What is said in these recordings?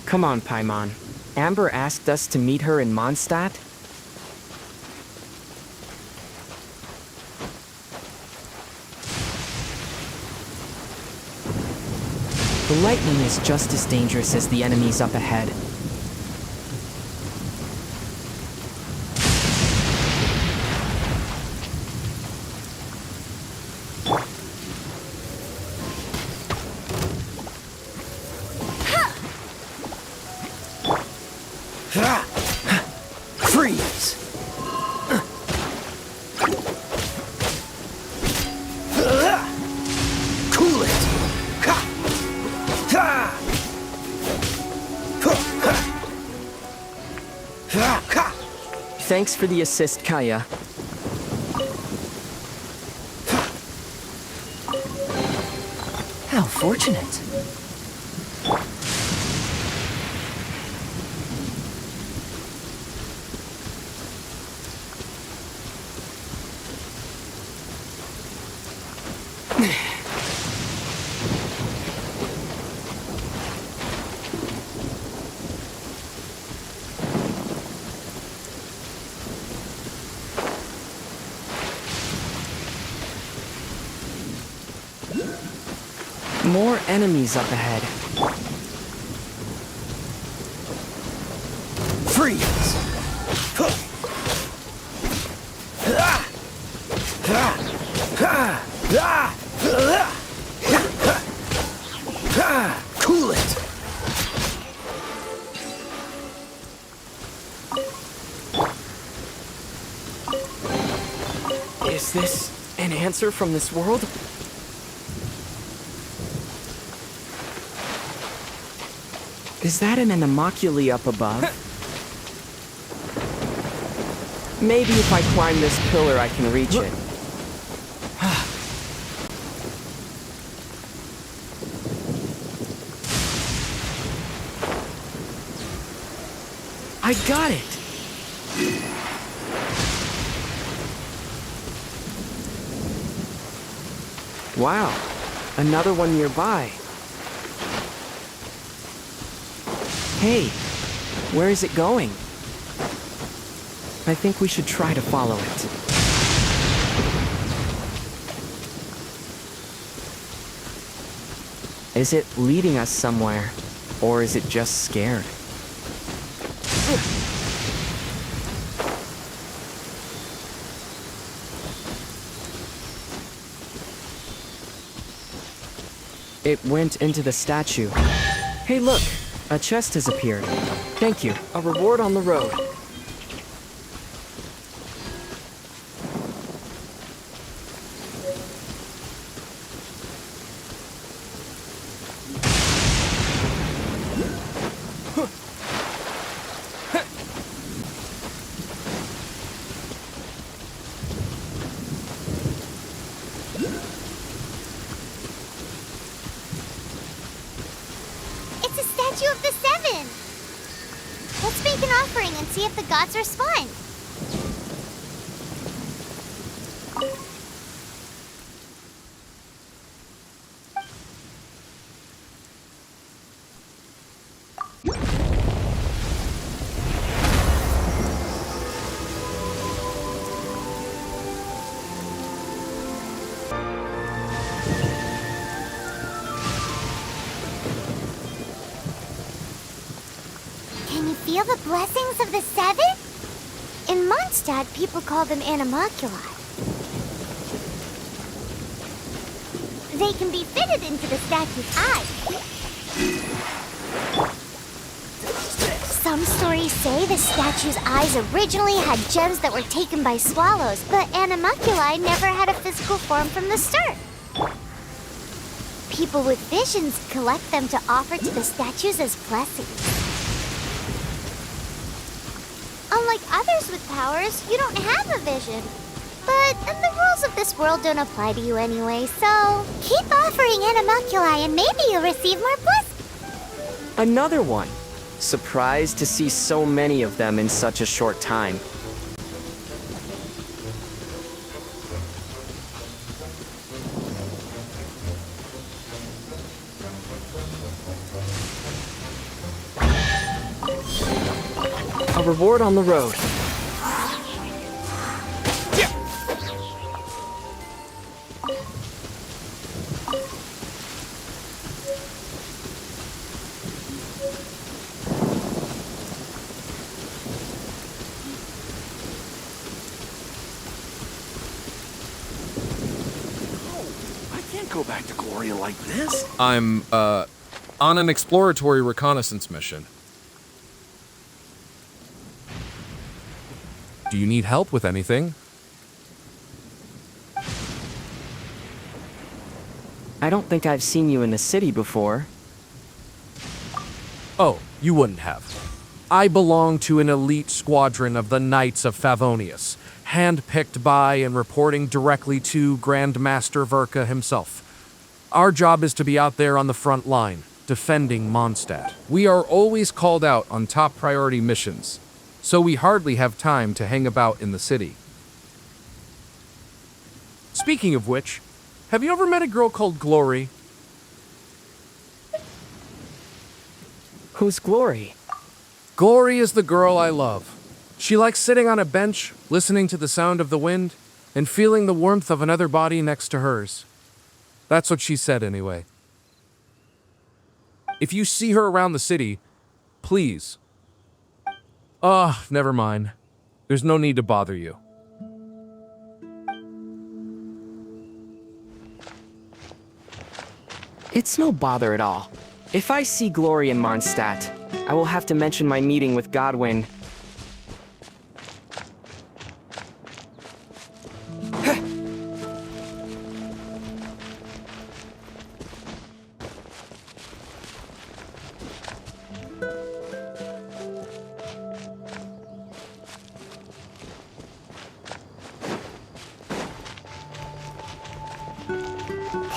Come on, Paimon. Amber asked us to meet her in Mondstadt? The lightning is just as dangerous as the enemies up ahead. Freeze! Cool it! Thanks for the assist, Kaya. How fortunate. More enemies up ahead. Freeze! Cool it! Is this an answer from this world? Is that an animalcule up above? Maybe if I climb this pillar I can reach it. I got it! Wow, another one nearby. Hey, where is it going? I think we should try to follow it. Is it leading us somewhere, or is it just scared? It went into the statue. Hey, look! A chest has appeared. Thank you. A reward on the road. Of the Seven! Let's make an offering and see if the gods respond. Feel the blessings of the Seven? In Mondstadt, people call them animalculi. They can be fitted into the statue's eye. Some stories say the statue's eyes originally had gems that were taken by swallows, but animalculi never had a physical form from the start. People with visions collect them to offer to the statues as blessings. Unlike others with powers, you don't have a vision. But the rules of this world don't apply to you anyway, so keep offering animalculi and maybe you'll receive more blessings. Another one. Surprised to see so many of them in such a short time. A reward on the road. I can't go back to Gloria like this. I'm, on an exploratory reconnaissance mission. Do you need help with anything? I don't think I've seen you in the city before. Oh, you wouldn't have. I belong to an elite squadron of the Knights of Favonius, handpicked by and reporting directly to Grandmaster Verka himself. Our job is to be out there on the front line, defending Mondstadt. We are always called out on top priority missions, so we hardly have time to hang about in the city. Speaking of which, have you ever met a girl called Glory? Who's Glory? Glory is the girl I love. She likes sitting on a bench, listening to the sound of the wind, and feeling the warmth of another body next to hers. That's what she said anyway. If you see her around the city, please. Never mind. There's no need to bother you. It's no bother at all. If I see Glory in Mondstadt, I will have to mention my meeting with Godwin.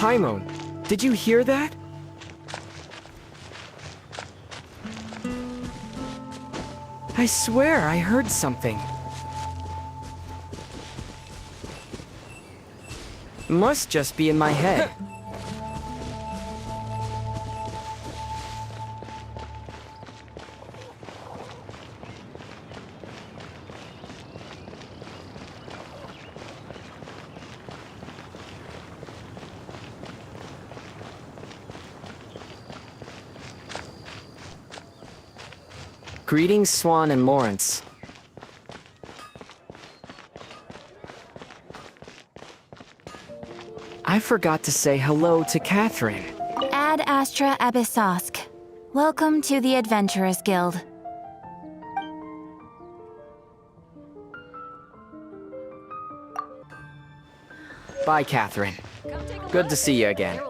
Paimon, did you hear that? I swear I heard something. Must just be in my head. Greetings, Swan and Lawrence. I forgot to say hello to Catherine. Ad Astra Abyssosk. Welcome to the Adventurers Guild. Bye, Catherine. Good to see you again.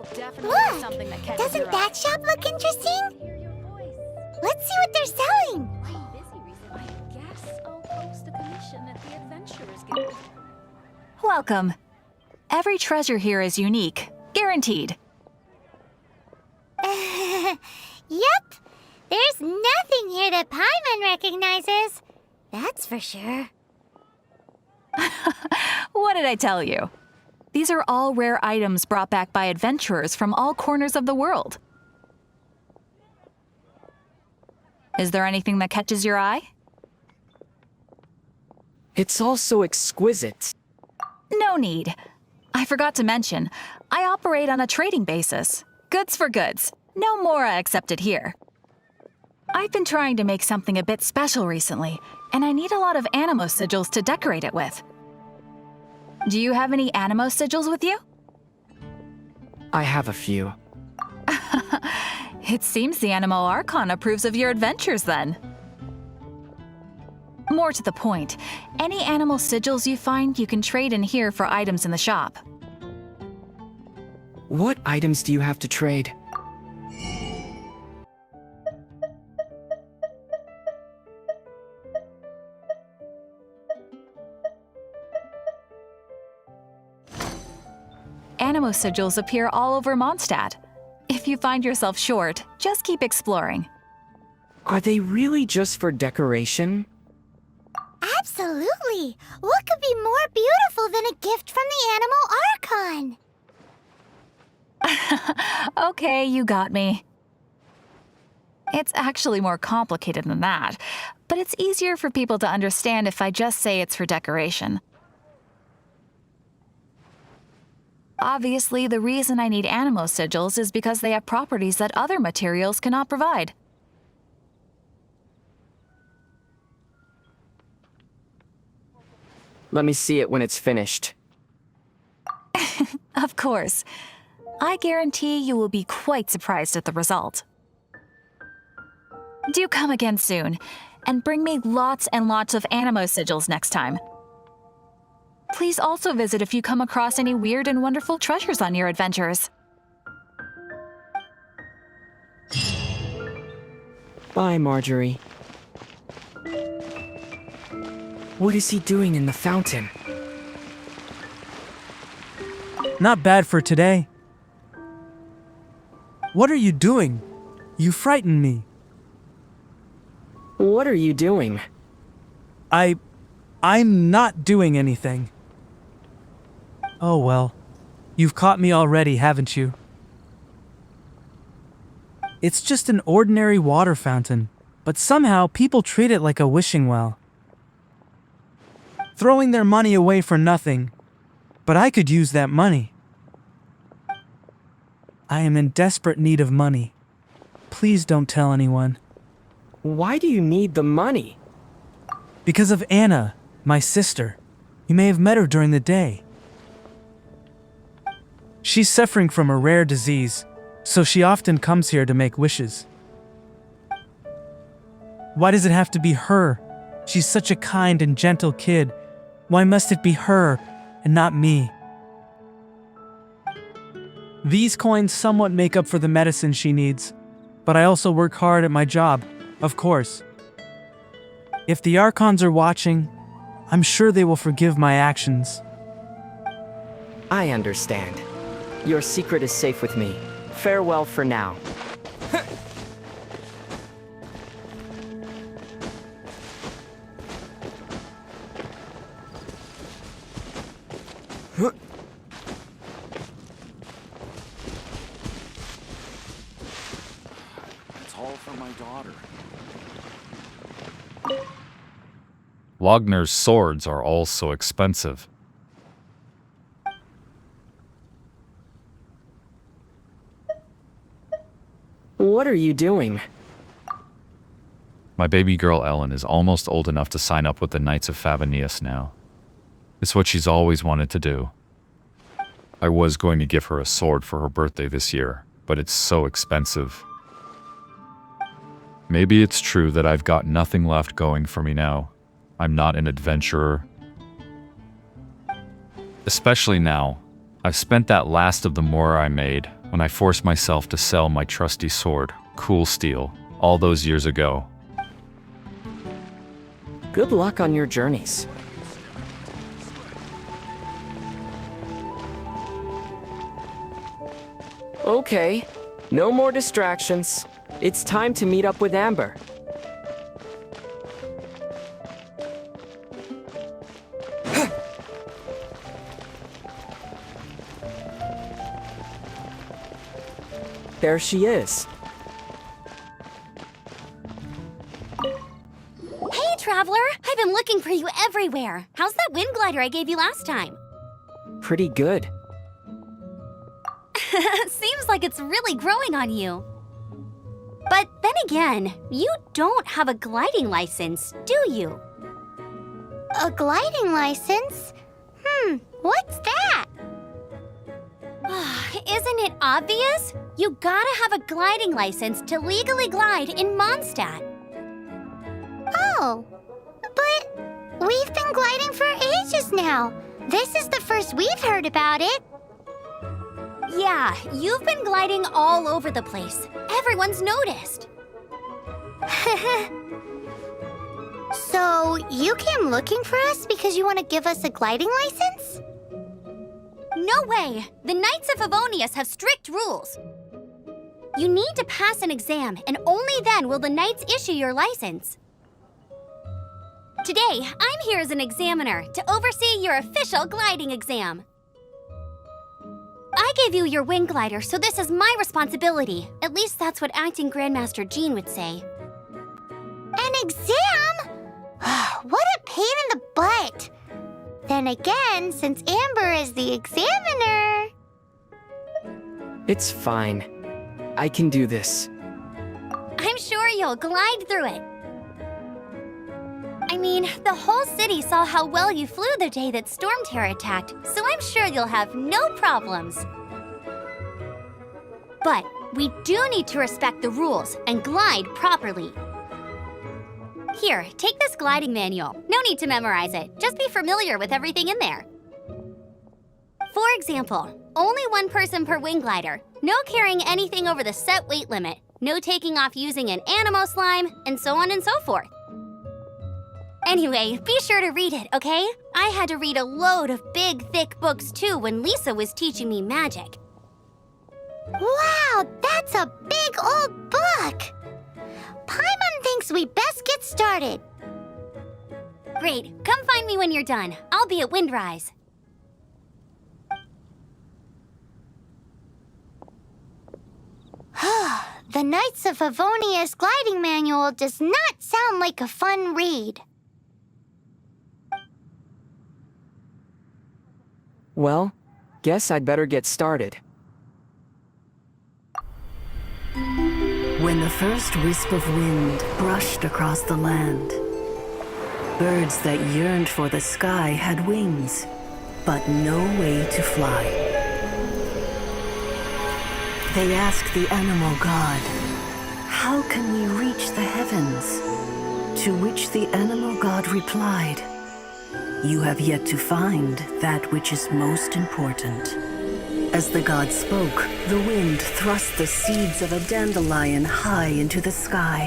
Look! Doesn't that shop look interesting? Let's see what they're selling! Welcome. Every treasure here is unique. Guaranteed. Yep! There's nothing here that Paimon recognizes. That's for sure. What did I tell you? These are all rare items brought back by adventurers from all corners of the world. Is there anything that catches your eye? It's all so exquisite. No need. I forgot to mention, I operate on a trading basis. Goods for goods. No Mora accepted here. I've been trying to make something a bit special recently, and I need a lot of animo sigils to decorate it with. Do you have any animo sigils with you? I have a few. It seems the Animo Archon approves of your adventures then. More to the point, any animal sigils you find you can trade in here for items in the shop. What items do you have to trade? Animo sigils appear all over Mondstadt. If you find yourself short, just keep exploring. Are they really just for decoration? Absolutely! What could be more beautiful than a gift from the Animal Archon? Okay, you got me. It's actually more complicated than that, but it's easier for people to understand if I just say it's for decoration. Obviously, the reason I need animo sigils is because they have properties that other materials cannot provide. Let me see it when it's finished. Of course. I guarantee you will be quite surprised at the result. Do come again soon, and bring me lots and lots of animo sigils next time. Please also visit if you come across any weird and wonderful treasures on your adventures. Bye, Marjorie. What is he doing in the fountain? Not bad for today. What are you doing? You frighten me. What are you doing? I'm not doing anything. Oh well. You've caught me already, haven't you? It's just an ordinary water fountain, but somehow people treat it like a wishing well. Throwing their money away for nothing. But I could use that money. I am in desperate need of money. Please don't tell anyone. Why do you need the money? Because of Anna, my sister. You may have met her during the day. She's suffering from a rare disease, so she often comes here to make wishes. Why does it have to be her? She's such a kind and gentle kid. Why must it be her and not me? These coins somewhat make up for the medicine she needs, but I also work hard at my job, of course. If the Archons are watching, I'm sure they will forgive my actions. I understand. Your secret is safe with me. Farewell for now. It's all for my daughter. Wagner's swords are all so expensive. What are you doing? My baby girl Ellen is almost old enough to sign up with the Knights of Favonius now. It's what she's always wanted to do. I was going to give her a sword for her birthday this year, but it's so expensive. Maybe it's true that I've got nothing left going for me now. I'm not an adventurer. Especially now. I've spent that last of the more I made when I forced myself to sell my trusty sword, Cool Steel, all those years ago. Good luck on your journeys. Okay, no more distractions. It's time to meet up with Amber. There she is. Hey, Traveler! I've been looking for you everywhere. How's that wind glider I gave you last time? Pretty good. Seems like it's really growing on you. But then again, you don't have a gliding license, do you? A gliding license? What's that? Isn't it obvious? You gotta have a gliding license to legally glide in Mondstadt. Oh, but we've been gliding for ages now. This is the first we've heard about it. Yeah, you've been gliding all over the place. Everyone's noticed. So, you came looking for us because you want to give us a gliding license? No way! The Knights of Favonius have strict rules. You need to pass an exam, and only then will the Knights issue your license. Today, I'm here as an examiner to oversee your official gliding exam. I gave you your wing glider, so this is my responsibility. At least that's what Acting Grandmaster Jean would say. An exam? pain in the butt. Then again, since Amber is the examiner... It's fine. I can do this. I'm sure you'll glide through it. I mean, the whole city saw how well you flew the day that Storm Terror attacked, so I'm sure you'll have no problems. But we do need to respect the rules and glide properly. Here, take this gliding manual. No need to memorize it. Just be familiar with everything in there. For example, only one person per wing glider. No carrying anything over the set weight limit. No taking off using an animo slime, and so on and so forth. Anyway, be sure to read it, okay? I had to read a load of big, thick books too when Lisa was teaching me magic. Wow, that's a big old book! Paimon thinks we best get started. Great, come find me when you're done. I'll be at Windrise. The Knights of Favonius gliding manual does not sound like a fun read. Well, guess I'd better get started. When the first wisp of wind brushed across the land, birds that yearned for the sky had wings, but no way to fly. They asked the animal god, "How can we reach the heavens?" To which the animal god replied, "You have yet to find that which is most important." As the god spoke, the wind thrust the seeds of a dandelion high into the sky.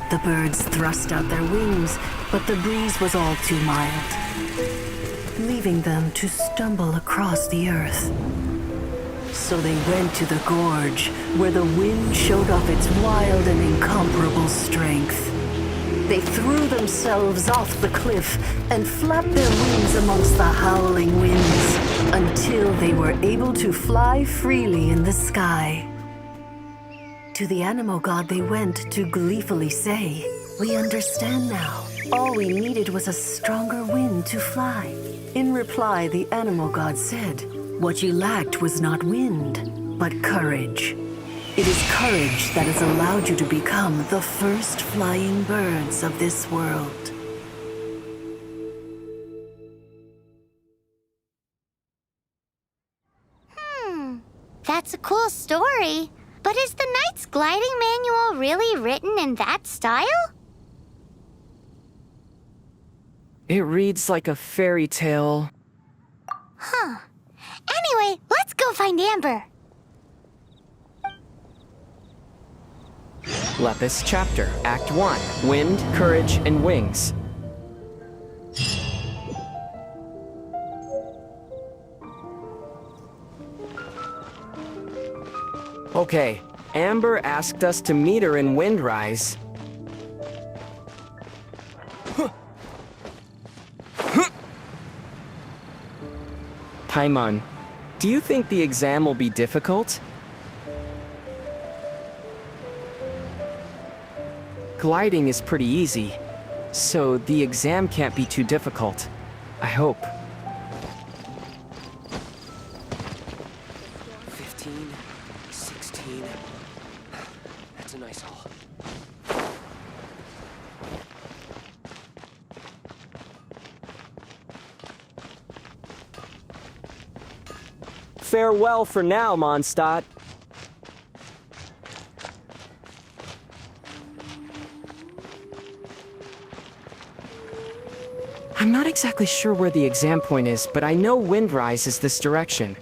The birds thrust out their wings, but the breeze was all too mild, leaving them to stumble across the earth. So they went to the gorge, where the wind showed off its wild and incomparable strength. They threw themselves off the cliff and flapped their wings amongst the howling winds until they were able to fly freely in the sky. To the animal god they went to gleefully say, "We understand now. All we needed was a stronger wind to fly." In reply, the animal god said, "What you lacked was not wind, but courage. It is courage that has allowed you to become the first flying birds of this world." That's a cool story. But is the Knight's gliding manual really written in that style? It reads like a fairy tale. Anyway, let's go find Amber. Lepus Chapter, Act 1, Wind, Courage, and Wings. Okay, Amber asked us to meet her in Windrise. Paimon, do you think the exam will be difficult? Gliding is pretty easy, so the exam can't be too difficult. I hope. 15, 16. That's a nice haul. Farewell for now, Mondstadt. I'm not exactly sure where the exam point is, but I know Windrise is this direction.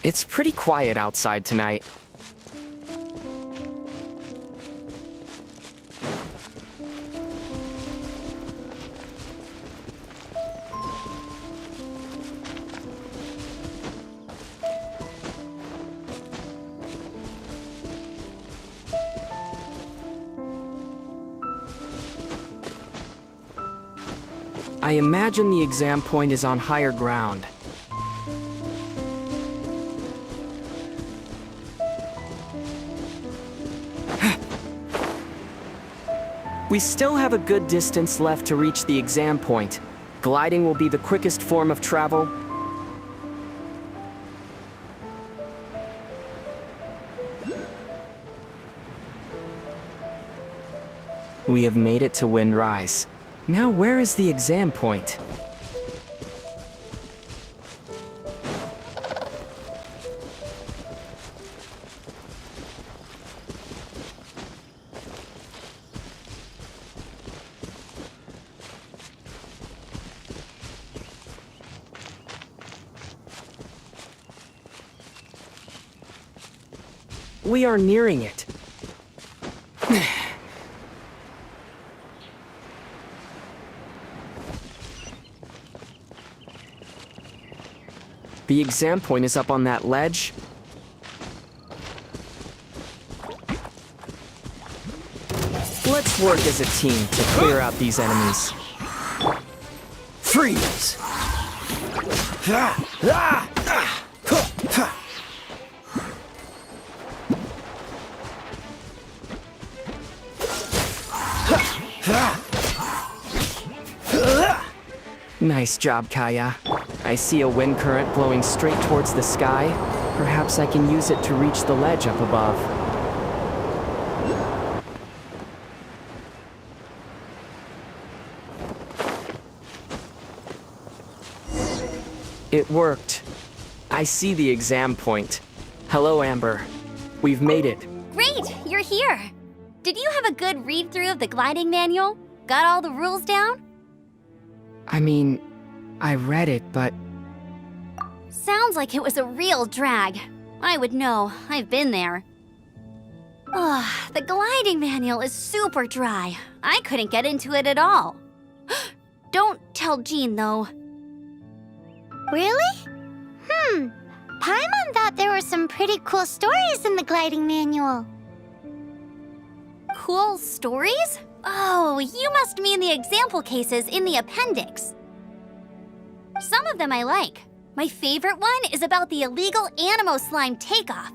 It's pretty quiet outside tonight. I imagine the exam point is on higher ground. We still have a good distance left to reach the exam point. Gliding will be the quickest form of travel. We have made it to Windrise. Now where is the exam point? We are nearing it. The exam point is up on that ledge. Let's work as a team to clear out these enemies. Freeze! Nice job, Kaya. I see a wind current blowing straight towards the sky. Perhaps I can use it to reach the ledge up above. It worked. I see the exam point. Hello, Amber. We've made it. Great, you're here. Did you have a good read-through of the gliding manual? Got all the rules down? I mean, I read it, but Sounds like it was a real drag. I would know. I've been there. Ugh, the gliding manual is super dry. I couldn't get into it at all. Don't tell Jean, though. Really? Paimon thought there were some pretty cool stories in the gliding manual. Cool stories? Oh, you must mean the example cases in the appendix. Some of them I like. My favorite one is about the illegal Animo Slime takeoff.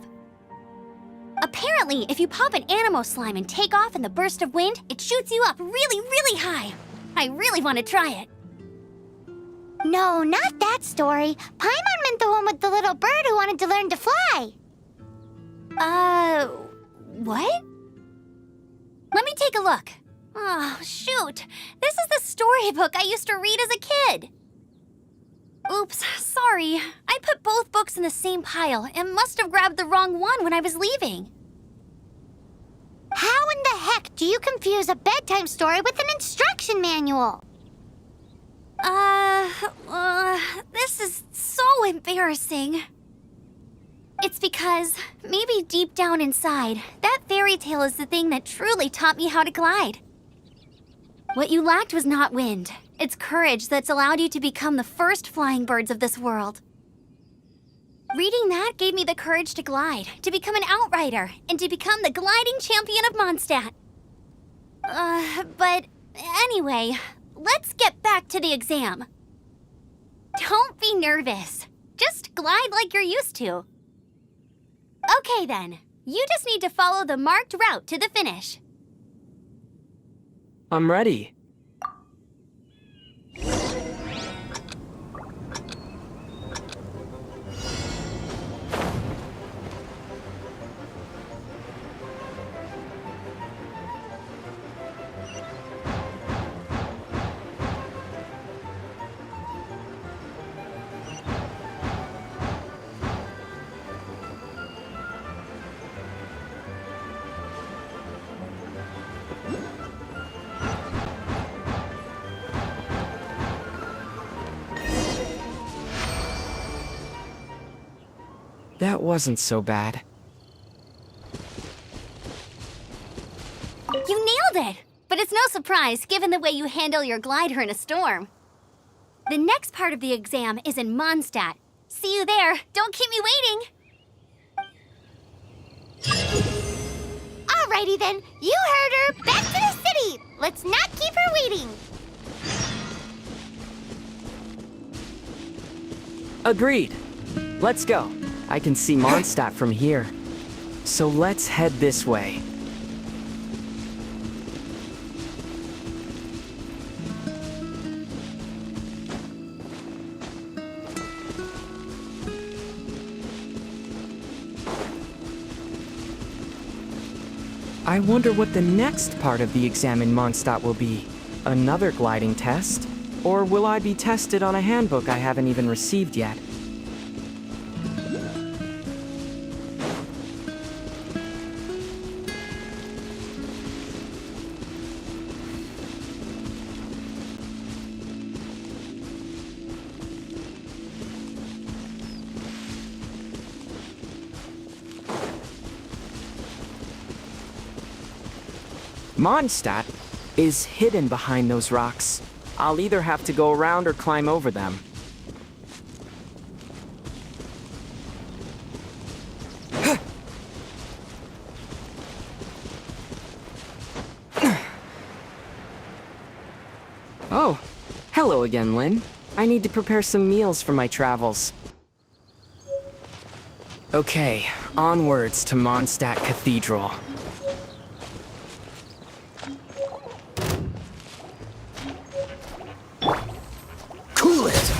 Apparently, if you pop an Animo Slime and take off in the burst of wind, it shoots you up really, really high. I really want to try it. No, not that story. Paimon meant the one with the little bird who wanted to learn to fly. What? Let me take a look. Oh, shoot. This is the storybook I used to read as a kid. Oops, sorry. I put both books in the same pile and must have grabbed the wrong one when I was leaving. How in the heck do you confuse a bedtime story with an instruction manual? This is so embarrassing. It's because, maybe deep down inside, that fairy tale is the thing that truly taught me how to glide. What you lacked was not wind. It's courage that's allowed you to become the first flying birds of this world. Reading that gave me the courage to glide, to become an outrider, and to become the gliding champion of Mondstadt. But anyway, let's get back to the exam. Don't be nervous. Just glide like you're used to. Okay then, you just need to follow the marked route to the finish. I'm ready. That wasn't so bad. You nailed it! But it's no surprise, given the way you handle your glider in a storm. The next part of the exam is in Mondstadt. See you there. Don't keep me waiting. Alrighty then, you heard her. Back to the city. Let's not keep her waiting. Agreed. Let's go. I can see Mondstadt from here. So let's head this way. I wonder what the next part of the exam in Mondstadt will be. Another gliding test? Or will I be tested on a handbook I haven't even received yet? Mondstadt is hidden behind those rocks. I'll either have to go around or climb over them. Oh, hello again, Lynn. I need to prepare some meals for my travels. Okay, onwards to Mondstadt Cathedral. Cool it!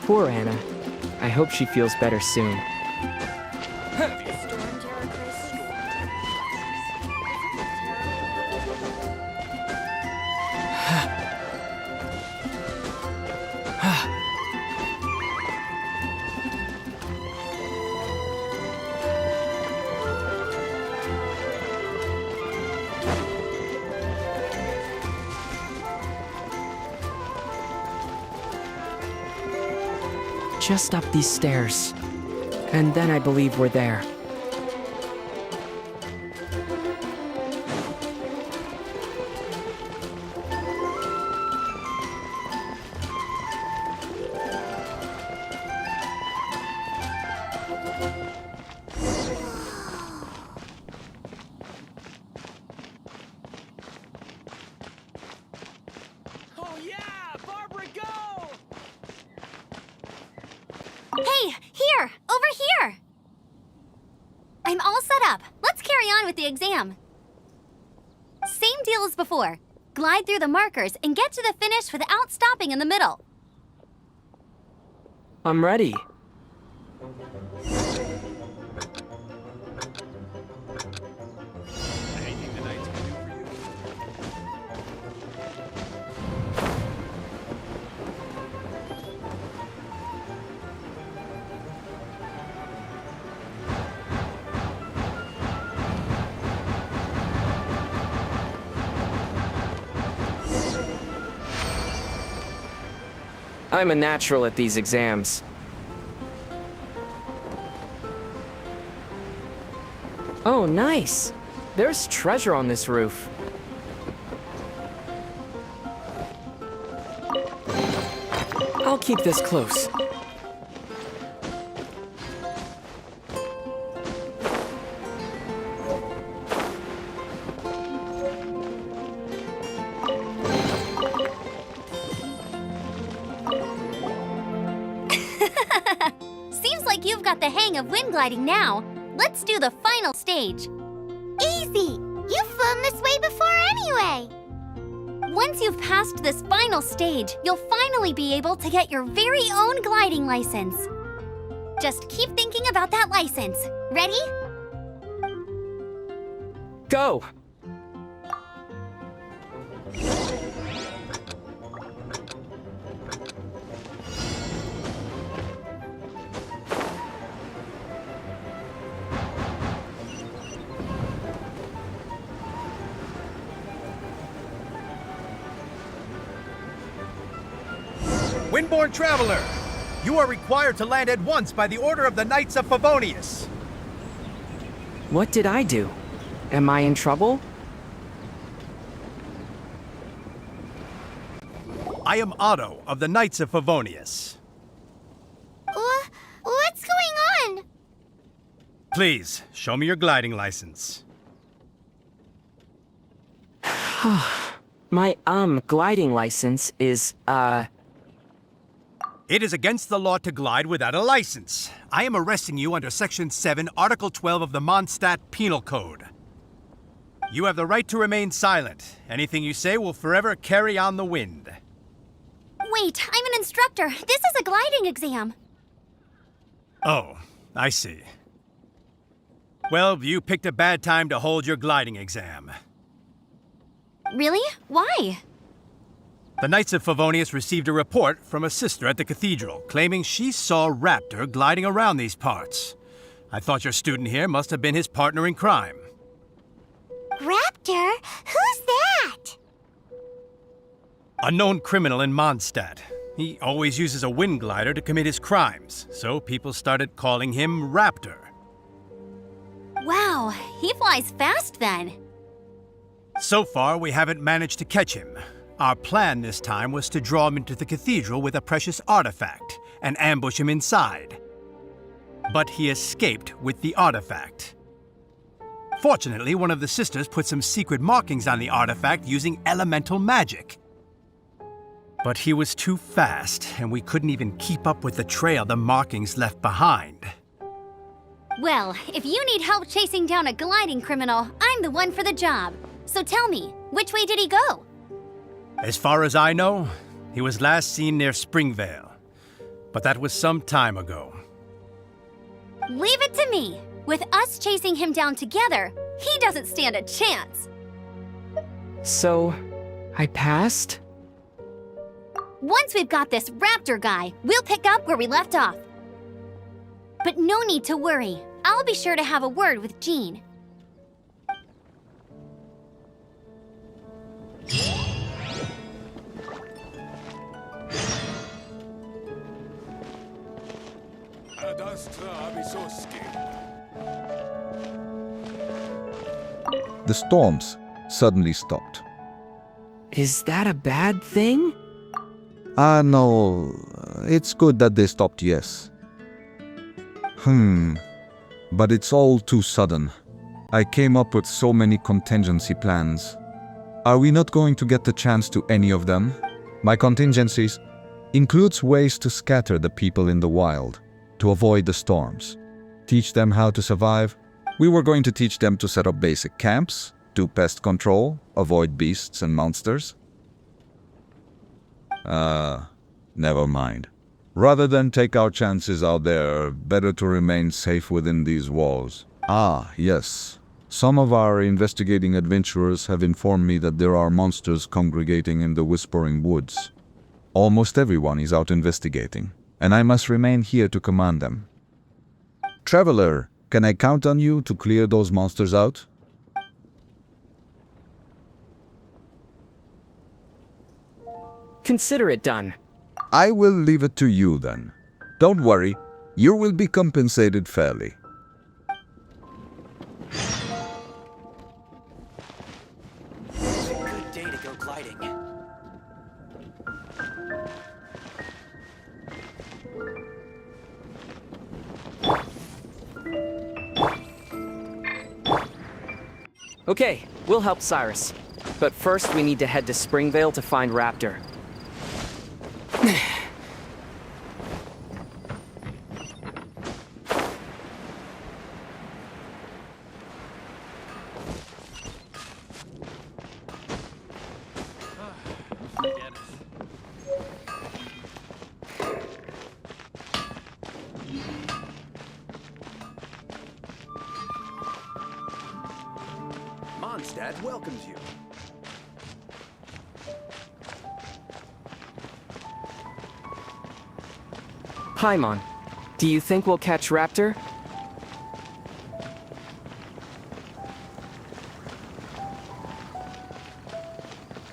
Poor Anna. I hope she feels better soon. Just up these stairs. And then I believe we're there. Oh yeah! Barbara, go! Hey, here! Over here! I'm all set up. Let's carry on with the exam. Same deal as before. Glide through the markers and get to the finish without stopping in the middle. I'm ready. I'm a natural at these exams. Oh, nice! There's treasure on this roof. I'll keep this close. Seems like you've got the hang of wind gliding now. Let's do the final stage. Easy! You've flown this way before anyway! Once you've passed this final stage, you'll finally be able to get your very own gliding license. Just keep thinking about that license. Ready? Go! Windborn Traveler! You are required to land at once by the order of the Knights of Favonius. What did I do? Am I in trouble? I am Otto of the Knights of Favonius. What's going on? Please, show me your gliding license. My, gliding license is, It is against the law to glide without a license. I am arresting you under Section 7, Article 12 of the Mondstadt Penal Code. You have the right to remain silent. Anything you say will forever carry on the wind. Wait, I'm an instructor. This is a gliding exam. Oh, I see. Well, you picked a bad time to hold your gliding exam. Really? Why? The Knights of Favonius received a report from a sister at the cathedral claiming she saw Raptor gliding around these parts. I thought your student here must have been his partner in crime. Raptor? Who's that? A known criminal in Mondstadt. He always uses a wind glider to commit his crimes, so people started calling him Raptor. Wow, he flies fast then. So far, we haven't managed to catch him. Our plan this time was to draw him into the cathedral with a precious artifact and ambush him inside. But he escaped with the artifact. Fortunately, one of the sisters put some secret markings on the artifact using elemental magic. But he was too fast, and we couldn't even keep up with the trail the markings left behind. Well, if you need help chasing down a gliding criminal, I'm the one for the job. So tell me, which way did he go? As far as I know, he was last seen near Springvale. But that was some time ago. Leave it to me. With us chasing him down together, he doesn't stand a chance. so, I passed? Once we've got this Raptor guy, we'll pick up where we left off. But no need to worry. I'll be sure to have a word with Jean. The storms suddenly stopped. Is that a bad thing? No, it's good that they stopped, yes. But it's all too sudden. I came up with so many contingency plans. Are we not going to get the chance to any of them? My contingencies includes ways to scatter the people in the wild, to avoid the storms, teach them how to survive. We were going to teach them to set up basic camps, do pest control, avoid beasts and monsters. Never mind. Rather than take our chances out there, better to remain safe within these walls. Yes. Some of our investigating adventurers have informed me that there are monsters congregating in the Whispering Woods. Almost everyone is out investigating, and I must remain here to command them. Traveler, can I count on you to clear those monsters out? Consider it done. I will leave it to you then. Don't worry, you will be compensated fairly. It's a good day to go gliding. Okay, we'll help Cyrus. But first we need to head to Springvale to find Raptor. Mondstadt welcomes you. Paimon, do you think we'll catch Raptor?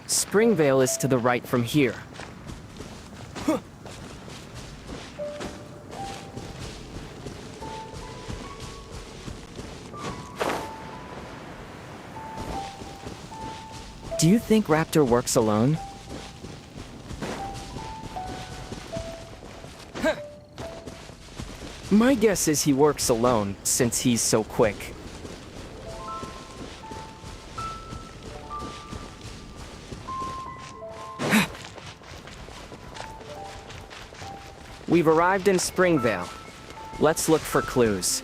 Springvale is to the right from here. Do you think Raptor works alone? My guess is he works alone, since he's so quick. We've arrived in Springvale. Let's look for clues.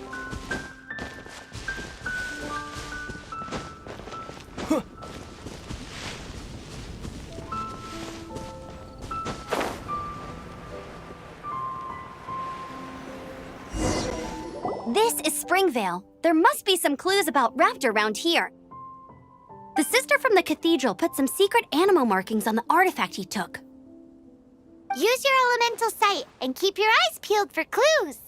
This is Springvale. There must be some clues about Raptor around here. The sister from the cathedral put some secret animal markings on the artifact he took. Use your elemental sight and keep your eyes peeled for clues.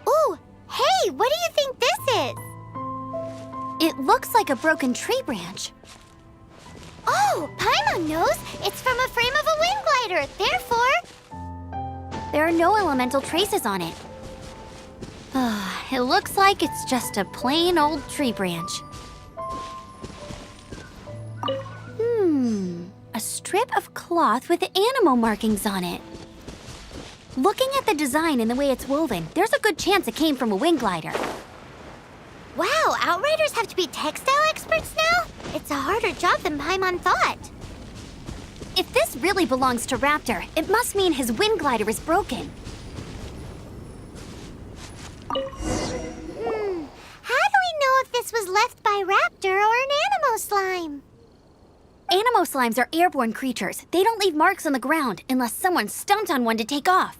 Ooh, hey, what do you think this is? It looks like a broken tree branch. Oh, Paimon knows. It's from a frame of a wind glider. Therefore, There are no elemental traces on it. It looks like it's just a plain old tree branch. A strip of cloth with animal markings on it. Looking at the design and the way it's woven, there's a good chance it came from a wind glider. wow, Outriders have to be textile experts now? It's a harder job than Paimon thought. If this really belongs to Raptor, it must mean his wind glider is broken. How do we know if this was left by Raptor or an Animo slime? Animo slimes are airborne creatures. They don't leave marks on the ground unless someone stomped on one to take off.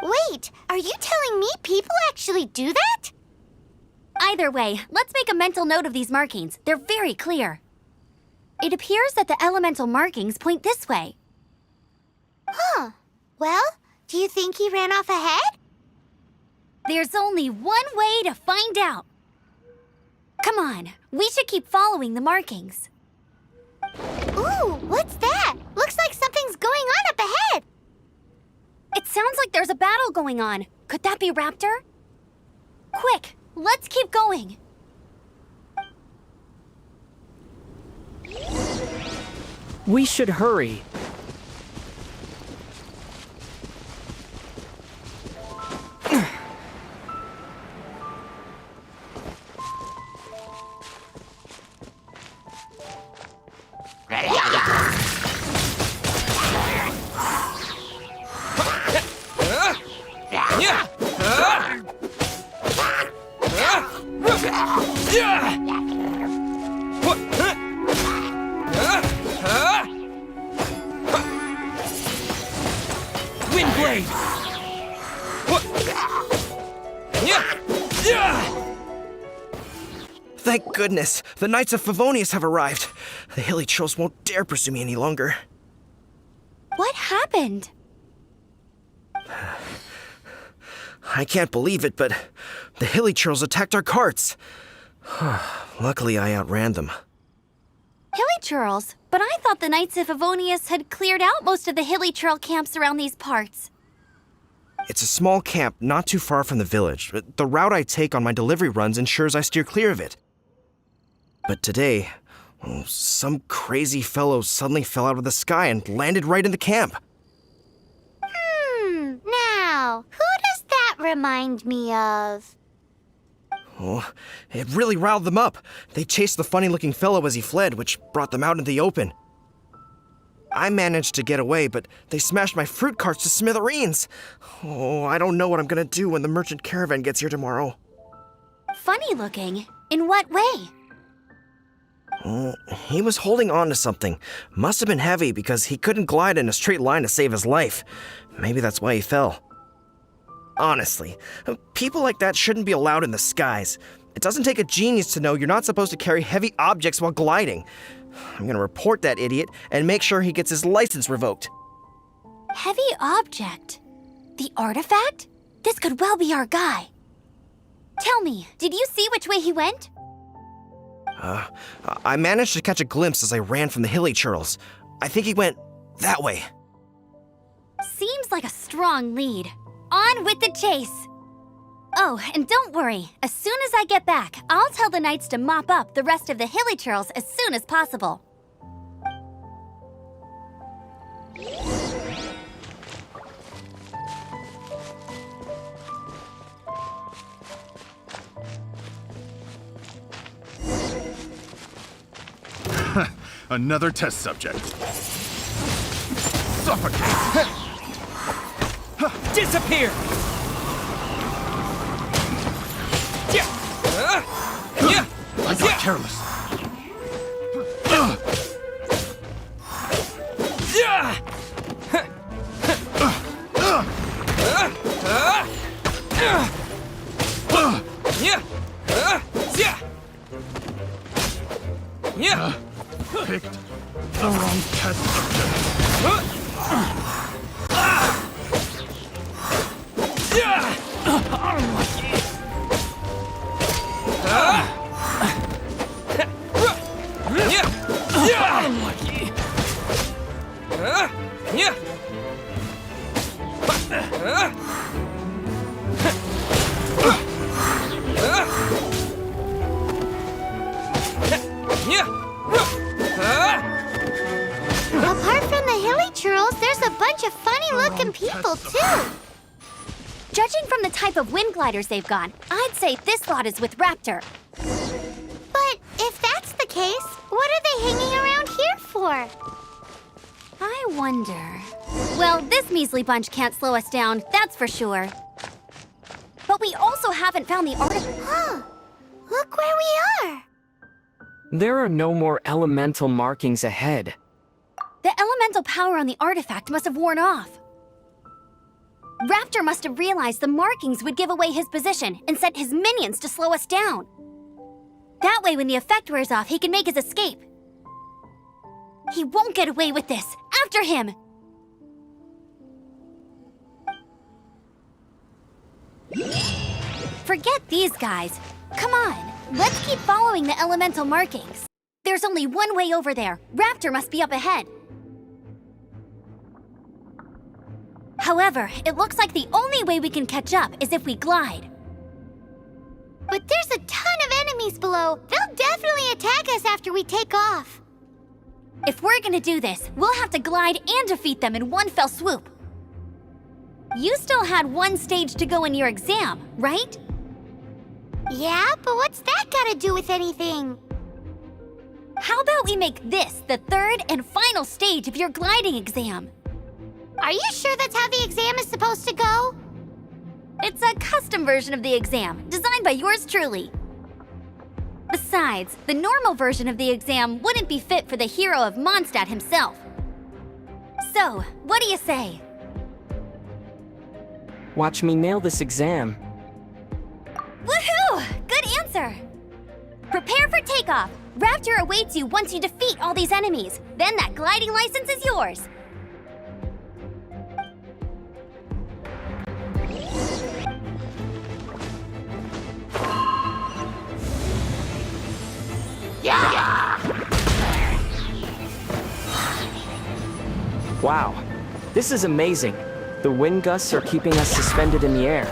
Wait, are you telling me people actually do that? Either way, let's make a mental note of these markings. They're very clear. It appears that the elemental markings point this way. Huh. Well, do you think he ran off ahead? There's only one way to find out. Come on, we should keep following the markings. Ooh, what's that? Looks like something's going on up ahead. It sounds like there's a battle going on. Could that be Raptor? Quick, let's keep going. We should hurry. Windblade! Thank goodness, the Knights of Favonius have arrived. The hilly trolls won't dare pursue me any longer. What happened? I can't believe it, but the hilly trolls attacked our carts. Luckily, I outran them. Hilly churls? But I thought the Knights of Favonius had cleared out most of the hilly churl camps around these parts. It's a small camp not too far from the village. The route I take on my delivery runs ensures I steer clear of it. But today, some crazy fellow suddenly fell out of the sky and landed right in the camp. Now, who does that remind me of? Oh, it really riled them up. They chased the funny-looking fellow as he fled, which brought them out in the open. I managed to get away, but they smashed my fruit carts to smithereens. Oh, I don't know what I'm gonna do when the merchant caravan gets here tomorrow. Funny looking? In what way? He was holding on to something. Must have been heavy because he couldn't glide in a straight line to save his life. Maybe that's why he fell. Honestly, people like that shouldn't be allowed in the skies. It doesn't take a genius to know you're not supposed to carry heavy objects while gliding. I'm gonna report that idiot and make sure he gets his license revoked. Heavy object? The artifact? This could well be our guy. Tell me, did you see which way he went? I managed to catch a glimpse as I ran from the hilly churls. I think he went that way. Seems like a strong lead. on with the chase. Oh, and don't worry. As soon as I get back, I'll tell the knights to mop up the rest of the hilly churls as soon as possible. Another test subject. Suffocate! Disappear! I got careless. Picked the wrong test subject. Apart from the hilly churls, there's a bunch of funny-looking people, too. Judging from the type of wind gliders they've got, I'd say this lot is with Raptor. But if that's the case, what are they hanging around here for? I wonder... Well, this measly bunch can't slow us down, that's for sure. But we also haven't found the artifact. Huh. Look where we are. There are no more elemental markings ahead. The elemental power on the artifact must have worn off. Raptor must have realized the markings would give away his position and sent his minions to slow us down. That way, when the effect wears off, he can make his escape. He won't get away with this. After him! Forget these guys. Come on, let's keep following the elemental markings. There's only one way over there. Raptor must be up ahead. However, it looks like the only way we can catch up is if we glide. But there's a ton of enemies below. They'll definitely attack us after we take off. If we're gonna do this, we'll have to glide and defeat them in one fell swoop. You still had one stage to go in your exam, right? Yeah, but what's that gotta do with anything? How about we make this the third and final stage of your gliding exam? Are you sure that's how the exam is supposed to go? It's a custom version of the exam, designed by yours truly. Besides, the normal version of the exam wouldn't be fit for the hero of Mondstadt himself. So, what do you say? Watch me nail this exam. Woohoo! Good answer! Prepare for takeoff. Raptor awaits you once you defeat all these enemies. Then that gliding license is yours. Wow, this is amazing. The wind gusts are keeping us suspended in the air.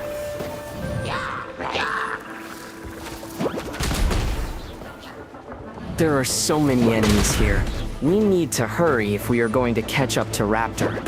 There are so many enemies here. We need to hurry if we are going to catch up to Raptor.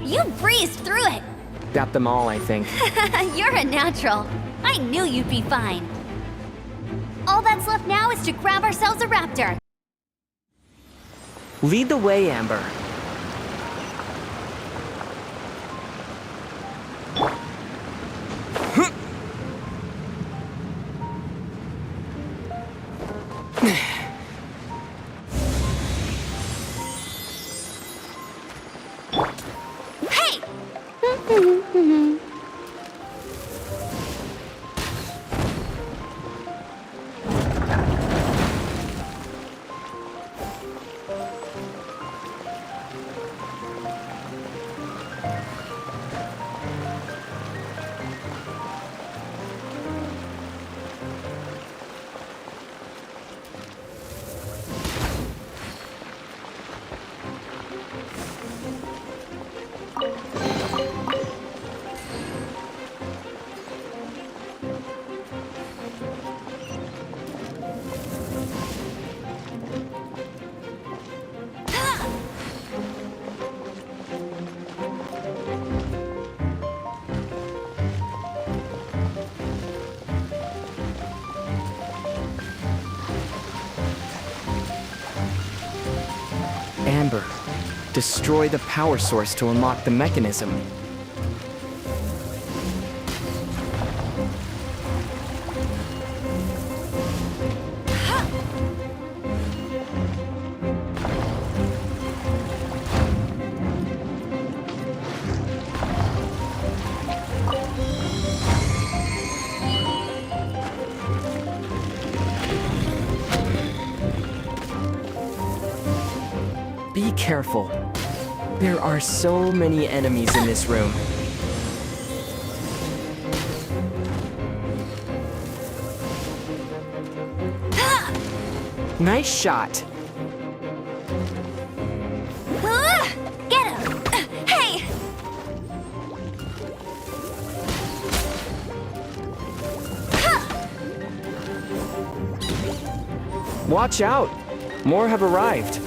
You breezed through it! Got them all, I think. You're a natural. I knew you'd be fine. All that's left now is to grab ourselves a raptor. Lead the way, Amber. Amber, destroy the power source to unlock the mechanism. Be careful. There are so many enemies in this room. Nice shot. Get him! Hey! Watch out! More have arrived.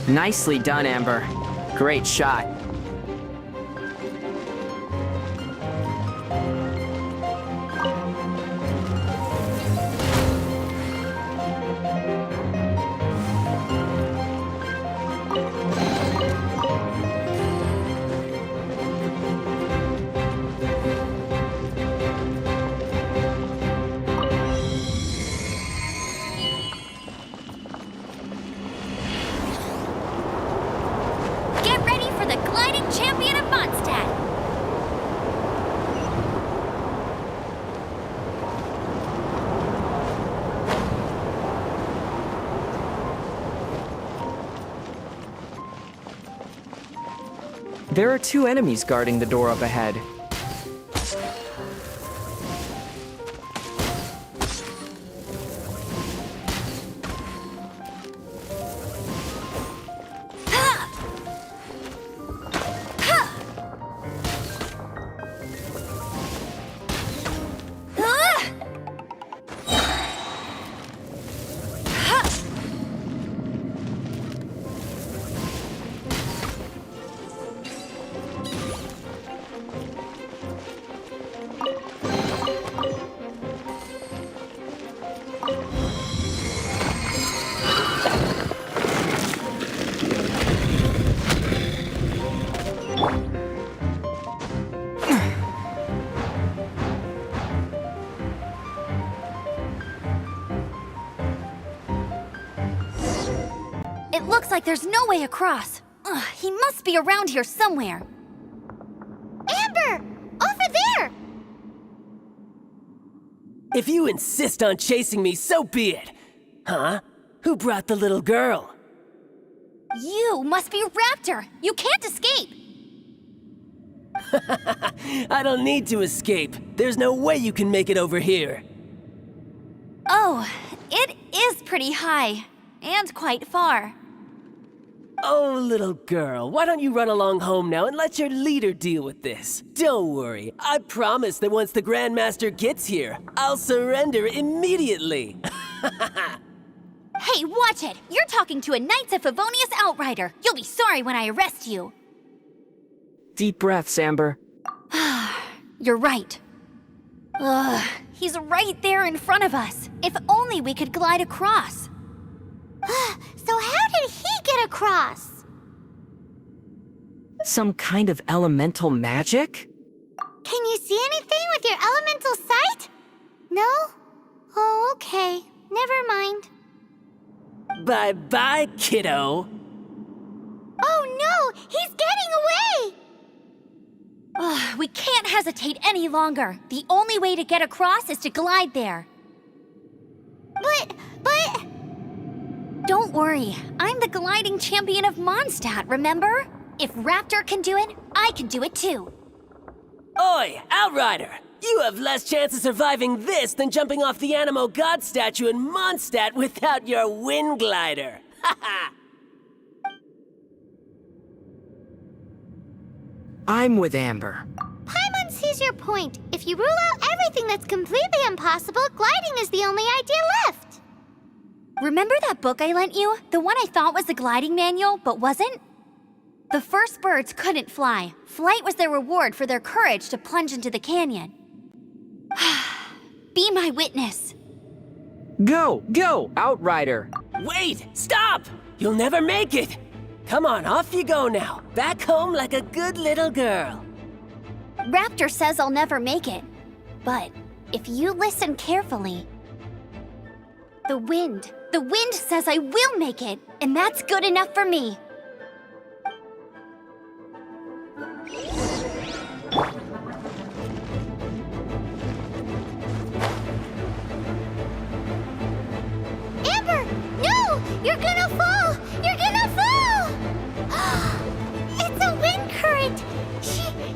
Nicely done, Amber. Great shot. There are two enemies guarding the door up ahead. like there's no way across. Ugh, he must be around here somewhere. Amber! Over there! If you insist on chasing me, so be it. Huh? Who brought the little girl? You must be Raptor! You can't escape! I don't need to escape. There's no way you can make it over here. Oh, it is pretty high. And quite far. Oh, little girl, why don't you run along home now and let your leader deal with this? Don't worry, I promise that once the Grandmaster gets here, I'll surrender immediately. Hey, watch it! You're talking to a Knights of Favonius outrider. You'll be sorry when I arrest you. Deep breaths, Amber. You're right. Ugh, he's right there in front of us. If only we could glide across. So how did he get across? Some kind of elemental magic? Can you see anything with your elemental sight? No? Oh, okay. Never mind. Bye-bye, kiddo. Oh no! He's getting away! Ugh, we can't hesitate any longer. The only way to get across is to glide there. But... Don't worry, I'm the gliding champion of Mondstadt, remember? If Raptor can do it, I can do it too. Oi, Outrider! You have less chance of surviving this than jumping off the Animo God statue in Mondstadt without your wind glider. Haha! I'm with Amber. Paimon sees your point. If you rule out everything that's completely impossible, gliding is the only idea left. Remember that book I lent you? The one I thought was the gliding manual, but wasn't? The first birds couldn't fly. Flight was their reward for their courage to plunge into the canyon. Be my witness. Go, Outrider! Wait! Stop! You'll never make it! Come on, off you go now. Back home like a good little girl. Raptor says I'll never make it. But if you listen carefully, the wind says I will make it, and that's good enough for me. Amber! No! You're gonna fall! You're gonna fall! It's a wind current!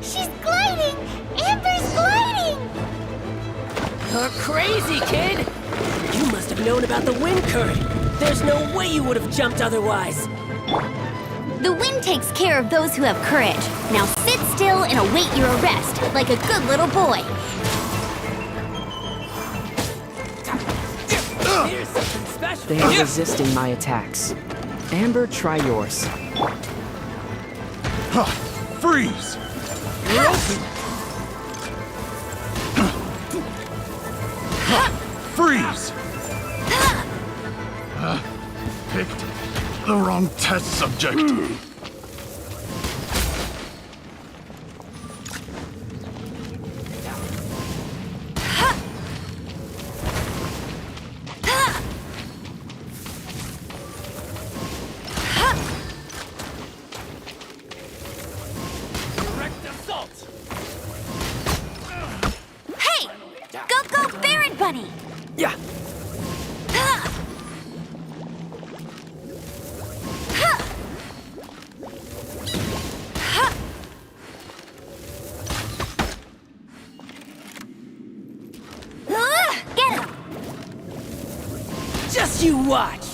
She's gliding! Amber's gliding! You're crazy, kid! You must have known about the wind current. There's no way you would have jumped otherwise. The wind takes care of those who have courage. Now sit still and await your arrest, like a good little boy. Here's something special. They are resisting my attacks. Amber, try yours. Freeze! Freeze! Picked the wrong test subject. Direct assault! Hey! Go, Baron Bunny! Yeah. Get him! Just you watch!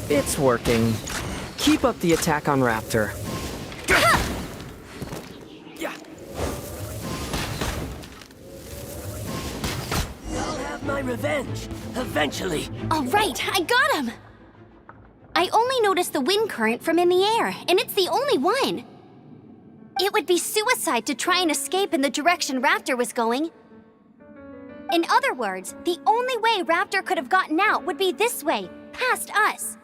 It's working. Keep up the attack on Raptor. I'll have my revenge, eventually. All right, I got him! I only noticed the wind current from in the air, and it's the only one. It would be suicide to try and escape in the direction Raptor was going. In other words, the only way Raptor could have gotten out would be this way, past us.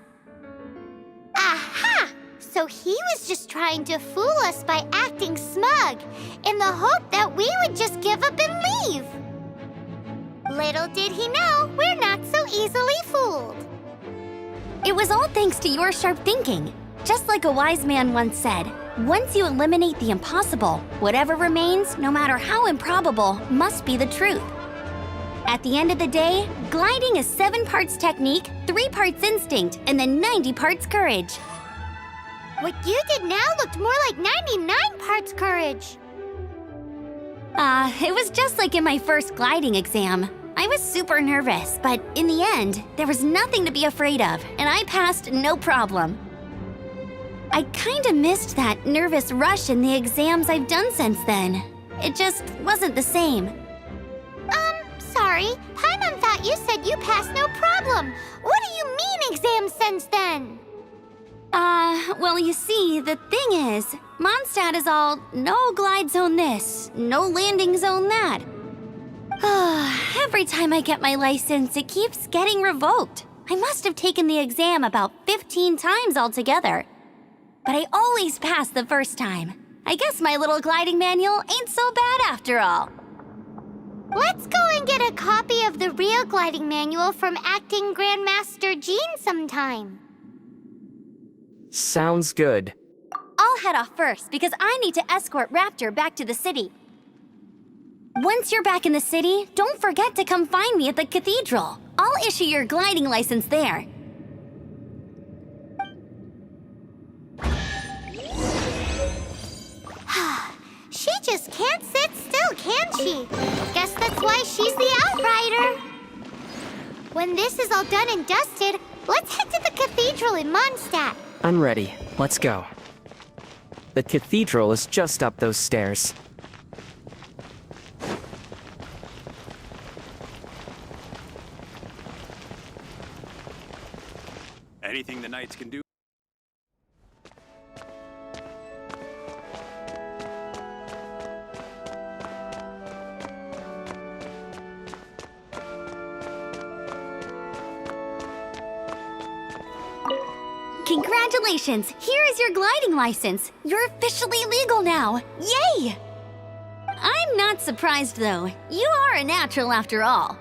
Aha! So he was just trying to fool us by acting smug, in the hope that we would just give up and leave. Little did he know, we're not so easily fooled. It was all thanks to your sharp thinking. Just like a wise man once said, once you eliminate the impossible, whatever remains, no matter how improbable, must be the truth. At the end of the day, gliding is 7 parts technique, 3 parts instinct, and then 90 parts courage. What you did now looked more like 99 parts courage. It was just like in my first gliding exam. I was super nervous, but in the end, there was nothing to be afraid of, and I passed no problem. I kinda missed that nervous rush in the exams I've done since then. It just wasn't the same. Sorry. Paimon thought you said you passed no problem. What do you mean exams since then? Well, you see, the thing is, Mondstadt is all no glide zone this, no landing zone that. Every time I get my license, it keeps getting revoked. I must have taken the exam about 15 times altogether. But I always pass the first time. I guess my little gliding manual ain't so bad after all. Let's go and get a copy of the real gliding manual from Acting Grandmaster Jean sometime. Sounds good. I'll head off first because I need to escort Raptor back to the city. Once you're back in the city, don't forget to come find me at the cathedral. I'll issue your gliding license there. She just can't sit still, can she? Guess that's why she's the Outrider. When this is all done and dusted, let's head to the cathedral in Mondstadt. I'm ready. Let's go. The cathedral is just up those stairs. Anything the knights can do? Congratulations! Here is your gliding license. You're officially legal now. Yay! I'm not surprised though. You are a natural after all.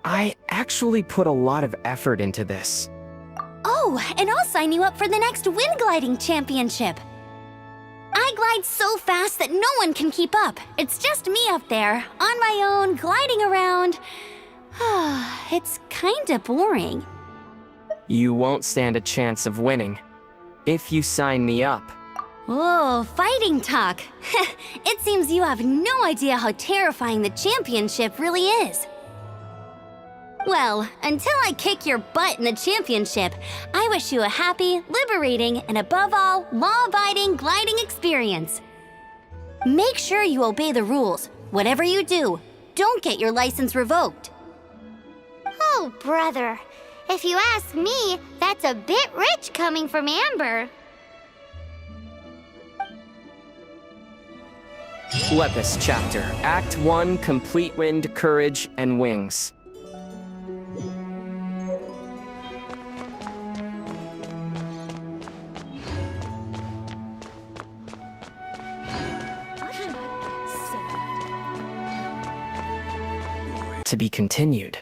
I actually put a lot of effort into this. Oh, and I'll sign you up for the next wind gliding championship. I glide so fast that no one can keep up. It's just me up there, on my own, gliding around. It's kinda boring. You won't stand a chance of winning if you sign me up. Oh, fighting talk. It seems you have no idea how terrifying the championship really is. Well, until I kick your butt in the championship, I wish you a happy, liberating, and above all, law-abiding gliding experience. Make sure you obey the rules. Whatever you do, don't get your license revoked. Oh, brother. If you ask me, that's a bit rich coming from Amber. Lepus chapter, Act 1, Complete Wind, Courage, and Wings. To be continued.